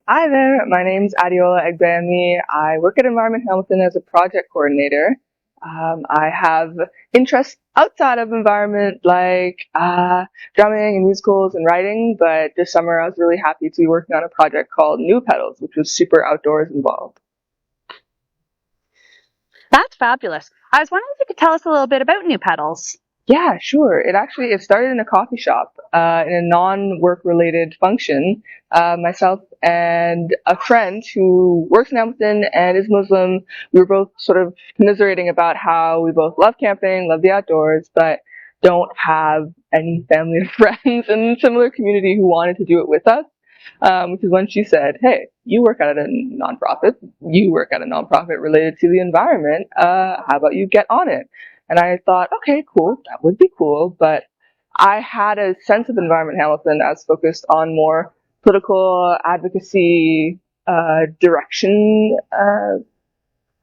Hi there, my name's Adeola Egbeyemi. I work at Environment Hamilton as a project coordinator. I have interests outside of environment like drumming and musicals and writing, but this summer I was really happy to be working on a project called New Petals, which was super outdoors involved. That's fabulous. I was wondering if you could tell us a little bit about New Petals. Yeah, sure. It started in a coffee shop, in a non-work related function. Myself and a friend who works in Hamilton and is Muslim, we were both sort of commiserating about how we both love camping, love the outdoors, but don't have any family or friends in a similar community who wanted to do it with us. Which is when she said, "Hey, you work at a nonprofit. You work at a nonprofit related to the environment. How about you get on it?" And I thought, okay, cool, that would be cool. But I had a sense of Environment Hamilton as focused on more political advocacy, direction,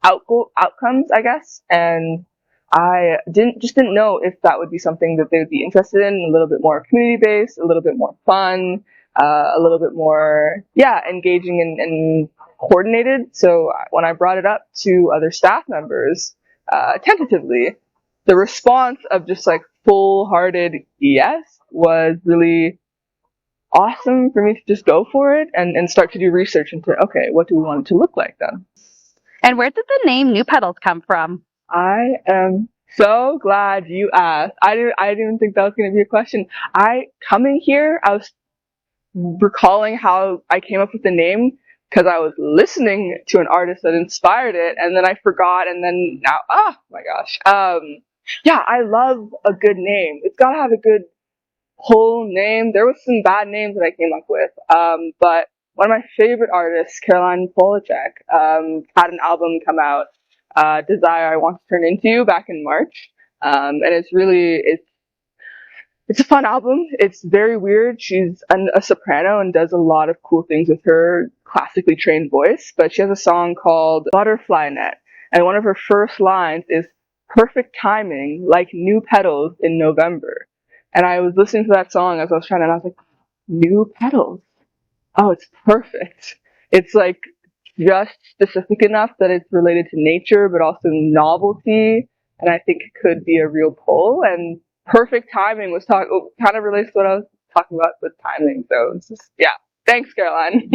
outcomes, I guess. And I didn't know if that would be something that they would be interested in, a little bit more community based, a little bit more fun, a little bit more, yeah, engaging and coordinated. So when I brought it up to other staff members, tentatively, the response of just like full-hearted yes was really awesome for me to just go for it and start to do research into, okay, what do we want it to look like then? And where did the name New Petals come from? I am so glad you asked. I didn't even think that was going to be a question. Coming here, I was recalling how I came up with the name because I was listening to an artist that inspired it, and then I forgot, and then now, oh my gosh. Yeah, I love a good name. It's gotta have a good whole name. There was some bad names that I came up with, but one of my favorite artists, Caroline Polachek, had an album come out, Desire I Want to Turn Into, back in March. And it's a fun album. It's very weird. She's a soprano and does a lot of cool things with her classically trained voice, but she has a song called Butterfly Net. And one of her first lines is perfect timing, like new petals in November. And I was listening to that song as I was trying to, and I was like, new petals. Oh, it's perfect. It's like just specific enough that it's related to nature, but also novelty. And I think it could be a real pull. And perfect timing was kind of relates to what I was talking about with timing. So it's just, yeah. Thanks, Caroline.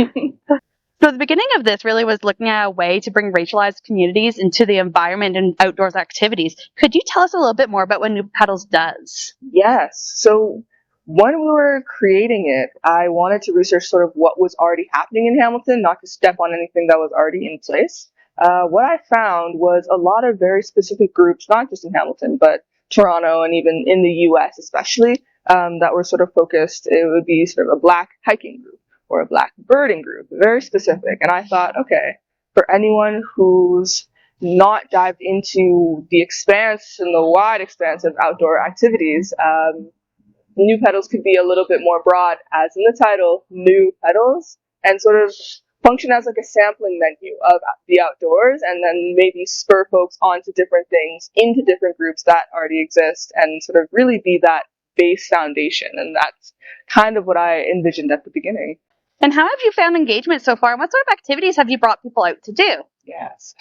So the beginning of this really was looking at a way to bring racialized communities into the environment and outdoors activities. Could you tell us a little bit more about what New Petals does? Yes. So when we were creating it, I wanted to research sort of what was already happening in Hamilton, not to step on anything that was already in place. What I found was a lot of very specific groups, not just in Hamilton, but Toronto and even in the US especially, that were sort of focused. It would be sort of a black hiking group or a black birding group, very specific. And I thought, okay, for anyone who's not dived into the expanse and the wide expanse of outdoor activities, New Petals could be a little bit more broad, as in the title, New Petals, and sort of function as like a sampling menu of the outdoors, and then maybe spur folks onto different things, into different groups that already exist, and sort of really be that base foundation. And that's kind of what I envisioned at the beginning. And how have you found engagement so far? And what sort of activities have you brought people out to do? Yes.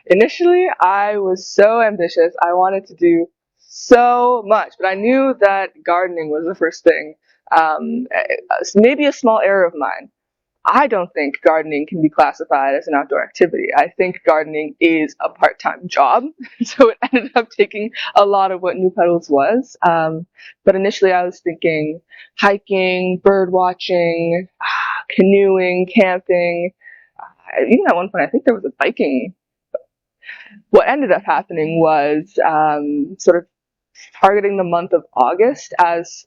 Initially, I was so ambitious. I wanted to do so much, but I knew that gardening was the first thing. Maybe a small error of mine. I don't think gardening can be classified as an outdoor activity. I think gardening is a part-time job. So it ended up taking a lot of what New Petals was. But initially I was thinking hiking, bird watching, canoeing, camping. Even at one point, I think there was a biking. What ended up happening was sort of targeting the month of August as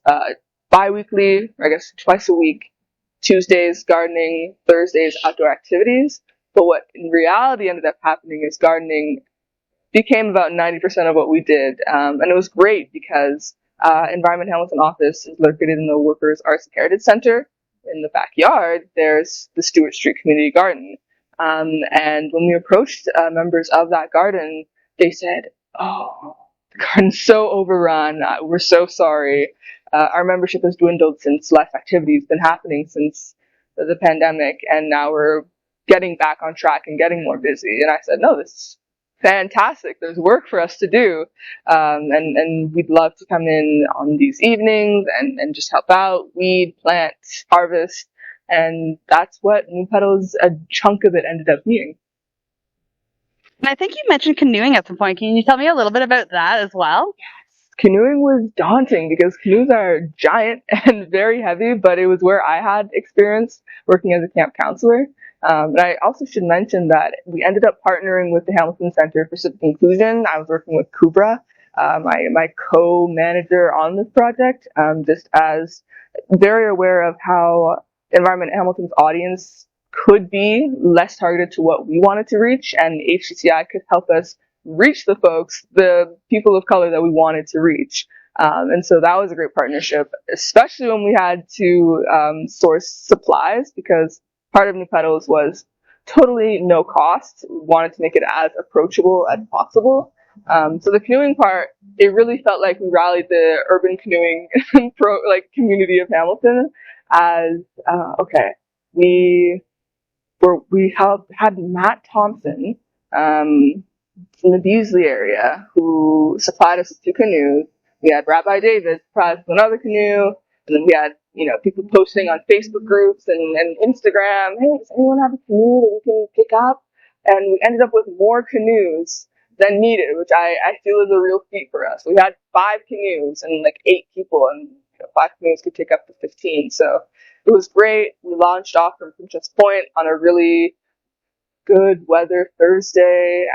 bi-weekly, or I guess twice a week, Tuesdays gardening, Thursdays outdoor activities. But what in reality ended up happening is gardening became about 90% of what we did. And it was great because Environment Hamilton office is located in the Workers' Arts and Heritage Center. In the backyard, there's the Stewart Street Community Garden. And when we approached members of that garden, they said, "Oh, the garden's so overrun. We're so sorry. Our membership has dwindled since less activity has been happening since the pandemic, and now we're getting back on track and getting more busy. And I said, no, this is fantastic. There's work for us to do. And we'd love to come in on these evenings and just help out, weed, plant, harvest. And that's what New Petals, a chunk of it ended up being. And I think you mentioned canoeing at some point. Can you tell me a little bit about that as well? Canoeing was daunting because canoes are giant and very heavy, but it was where I had experience working as a camp counselor. And I also should mention that we ended up partnering with the Hamilton Center for Civic Inclusion. I was working with Kubra, my co-manager on this project, just as very aware of how Environment Hamilton's audience could be less targeted to what we wanted to reach, and HCCI could help us reach the folks, the people of color that we wanted to reach. And so that was a great partnership, especially when we had to source supplies, because part of New Petals was totally no cost. We wanted to make it as approachable as possible. So the canoeing part, it really felt like we rallied the urban canoeing community of Hamilton as, okay, we had Matt Thompson, from the Beasley area who supplied us with 2 canoes. We had Rabbi David supply us with another canoe, and then we had, people posting on Facebook groups and Instagram, hey, does anyone have a canoe that we can pick up? And we ended up with more canoes than needed, which I feel is a real feat for us. We had 5 canoes and 8 people, and 5 canoes could take up to 15. So it was great. We launched off from Princess Point on a really good weather Thursday,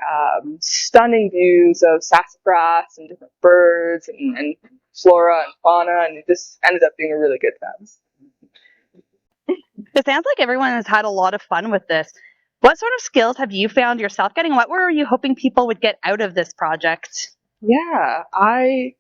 stunning views of sassafras and different birds and flora and fauna, and it just ended up being a really good time. It sounds like everyone has had a lot of fun with this. What sort of skills have you found yourself getting? What were you hoping people would get out of this project? Yeah, I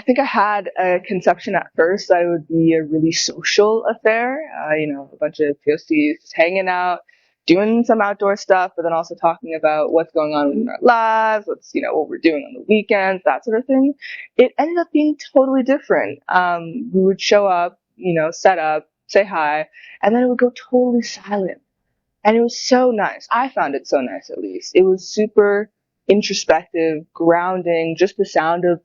think I had a conception at first that it would be a really social affair, a bunch of POCs just hanging out, doing some outdoor stuff, but then also talking about what's going on in our lives, what we're doing on the weekends, that sort of thing. It ended up being totally different. We would show up, set up, say hi, and then it would go totally silent. And it was so nice. I found it so nice, at least. It was super introspective, grounding, just the sound of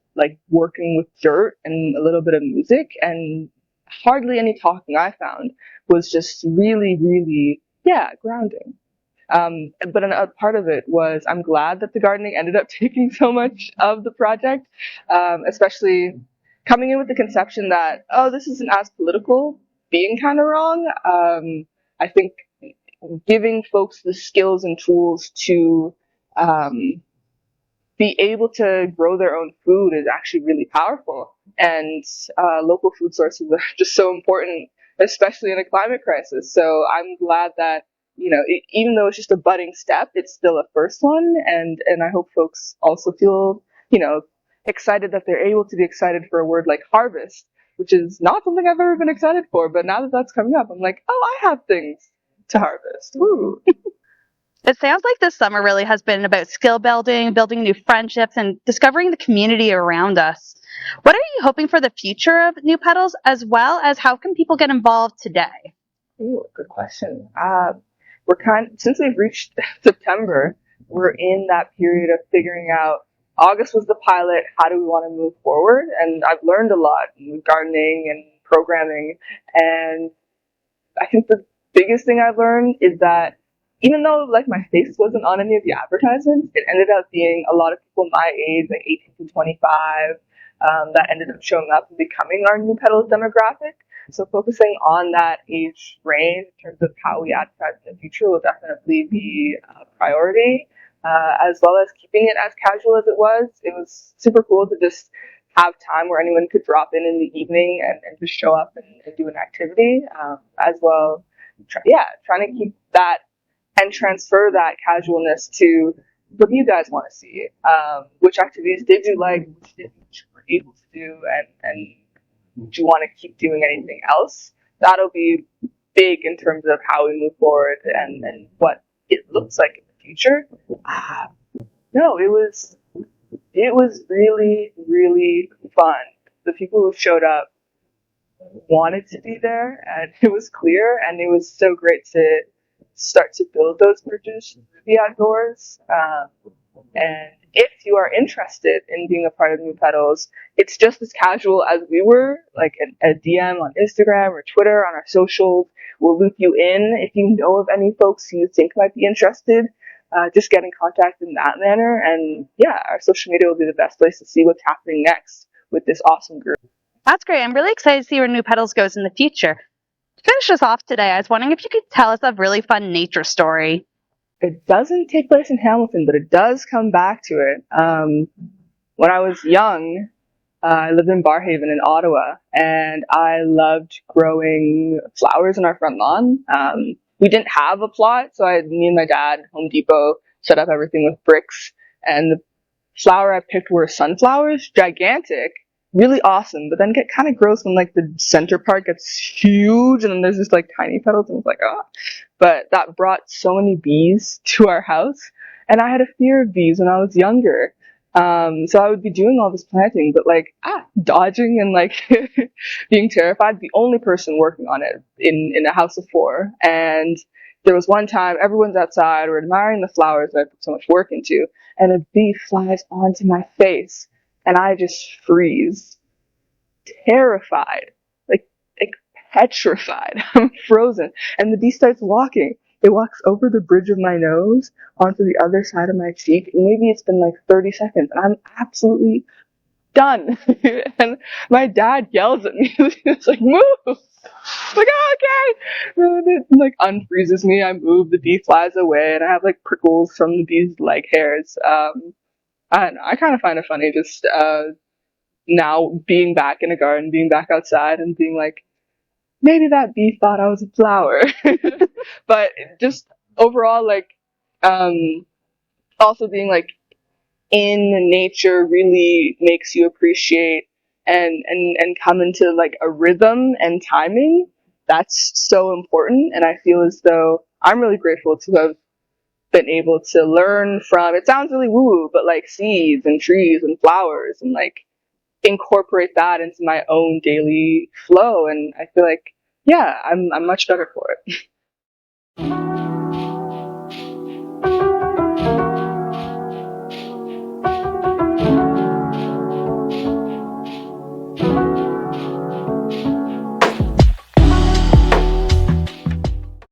working with dirt and a little bit of music, and hardly any talking. I found was just really, really, grounding. But another part of it was I'm glad that the gardening ended up taking so much of the project, especially coming in with the conception that, this isn't as political, being kind of wrong. I think giving folks the skills and tools to be able to grow their own food is actually really powerful. And local food sources are just so important, especially in a climate crisis. So I'm glad that, even though it's just a budding step, it's still a first one. And I hope folks also feel, excited that they're able to be excited for a word like harvest, which is not something I've ever been excited for. But now that that's coming up, I'm like, I have things to harvest. Woo. It sounds like this summer really has been about skill building, building new friendships, and discovering the community around us. What are you hoping for the future of New Petals, as well as how can people get involved today? Ooh, good question. Since we've reached September, we're in that period of figuring out. August was the pilot. How do we want to move forward? And I've learned a lot in gardening and programming. And I think the biggest thing I've learned is that even though my face wasn't on any of the advertisements, it ended up being a lot of people my age, 18 to 25, that ended up showing up and becoming our New Petals demographic. So focusing on that age range in terms of how we advertise in the future will definitely be a priority, as well as keeping it as casual as it was. It was super cool to just have time where anyone could drop in the evening and just show up and do an activity, as well. Trying to keep that and transfer that casualness to what you guys want to see. Which activities did you like? Which did you were able to do? And do you want to keep doing anything else? That'll be big in terms of how we move forward and what it looks like in the future. No, it was really, really fun. The people who showed up wanted to be there, and it was clear, and it was so great to start to build those bridges to the outdoors. And if you are interested in being a part of New Petals, it's just as casual as we were, like a DM on Instagram or Twitter on our socials. We'll loop you in if you know of any folks who you think might be interested. Just get in contact in that manner. And yeah, our social media will be the best place to see what's happening next with this awesome group. That's great. I'm really excited to see where New Petals goes in the future. To finish us off today, I was wondering if you could tell us a really fun nature story. It doesn't take place in Hamilton, but it does come back to it. When I was young, I lived in Barhaven in Ottawa, and I loved growing flowers in our front lawn. We didn't have a plot, so me and my dad, Home Depot, set up everything with bricks, and the flower I picked were sunflowers, gigantic, really awesome, but then get kind of gross when like the center part gets huge and then there's just like tiny petals and it's like, oh. But that brought so many bees to our house, and I had a fear of bees when I was younger. So I would be doing all this planting, but like, dodging and like being terrified, the only person working on it in a house of four. And there was one time everyone's outside, we're admiring the flowers that I put so much work into, and a bee flies onto my face, and I just freeze, terrified, like petrified. I'm frozen, and the bee starts walking. It walks over the bridge of my nose onto the other side of my cheek. Maybe it's been like 30 seconds, and I'm absolutely done. And my dad yells at me. It's like, move! Like, oh, okay. And it like unfreezes me. I move. The bee flies away, and I have like prickles from the bee's leg hairs. I don't know. I kind of find it funny just now being back in a garden, being back outside, and being like, maybe that bee thought I was a flower. But just overall, like, also being like in nature really makes you appreciate and come into like a rhythm and timing. That's so important, and I feel as though I'm really grateful to have been able to learn from, it sounds really woo-woo, but like seeds and trees and flowers, and like incorporate that into my own daily flow. And I feel like, yeah, I'm much better for it.